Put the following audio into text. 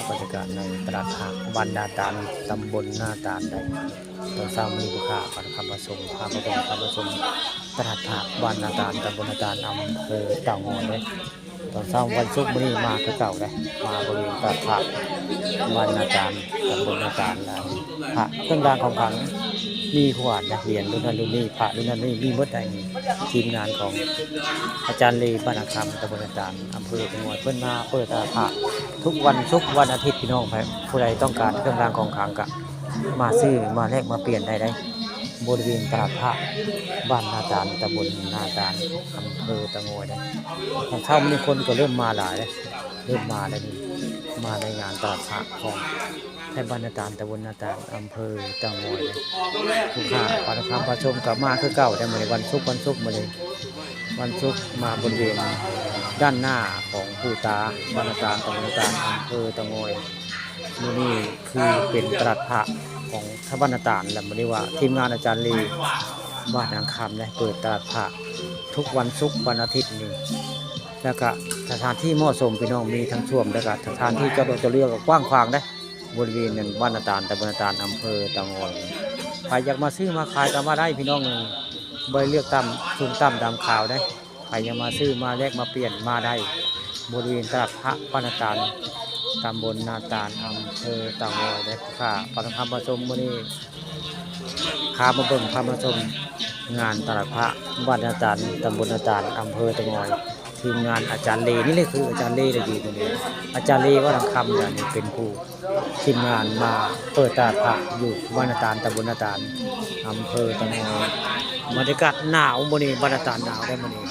บรรยากาศในตลาดผักบ้านนาตาลตำบลนาตาลได้ตอนเช้ามีผู้ค้าปันคำผสมพามาเป็นคำผสมตลาดผักบ้านนาตาลตำบลนาตาลอำเภอเต่างอยเลยตอนเช้าวันศุกร์มื้อนี้มาคือเก่าเลยมาบริเวณตลาดผักบ้านนาตาลตำบลนาตาลได้ผักเครื่องรางของขลังมีขวานนะเหรียญรุ่นนั้นรุ่นนี้พระรุ่นนั้นนี่มีหมดได้นี่ทีมงานของอาจารย์เลบ้านอาคำตำบลนาตาลอำเภอจังหวัดเพิ่นมาเปิดตลาดผักทุกวันศุกร์วันอาทิตย์พี่น้องผู้ใดต้องการเครื่องรางของขลังก็มาซื้อมาแลกมาเปลี่ยนได้บริเวณตลาดผักบ้านนาตาลตำบลนาตาลอำเภอตะโงยได้ทางเช้ามีคนก็เริ่มมาหลายเลยเริ่มมาแล้วนี่มาในงานตลาดผักของไทยบ้านนาตาลตำบลนาตาลอำเภอตะโงยเลยลูกค้าปานคำประชมกับมาคือเก่าแต่มาในวันศุกร์มาเลยวันศุกร์มาบริเวณด้านหน้าของผู้ตาบ้านนาตาลตำบลนาตาลอำเภอตะโงยนี่คือเป็นตลาดผักของไทยบ้านนาตาลและมาเรียกว่าทีมงานอาจารย์ลีบ้านนางคำได้เปิดตลาดผักทุกวันศุกร์วันอาทิตย์นี่แล้วก็สถานที่เหมาะสมพี่น้องมีทั้งช่วงแล้วก็สถานที่จะเลือกกว้างขวางได้บริเวณนั้นบ้านนาตาลตำบลนาตาลอำเภอตะโงยใครอยากมาซื้อมาขายก็มาได้พี่น้องบริเลือกตั้มชุ่มตั้มดำข่าวได้ใครอยากมาซื้อมาแลกมาเปลี่ยนมาได้บริเวณตลาดพระบ้านนาตาลตำบลนาตาลอำเภอตะโงยได้ค่ะปานคำผสมมื้อนี้พามาเบิ่งพามาชมงานตลาดพระบ้านนาตาลตำบลนาตาลอำเภอตะโงยทีมงานอาจารย์เลนี่เลยคืออาจารย์เลได้อยู่ตรงนี้อาจารย์เลว่าทางคำอย่างนี้เป็นผู้ทีมงานมาเปิดตลาดผักอยู่บ้านนาตาลตำบลนาตาลอำเภอตะโงยบรรยากาศหนาวมื้อนี้บ้านนาตาลหนาวได้มื้อนี้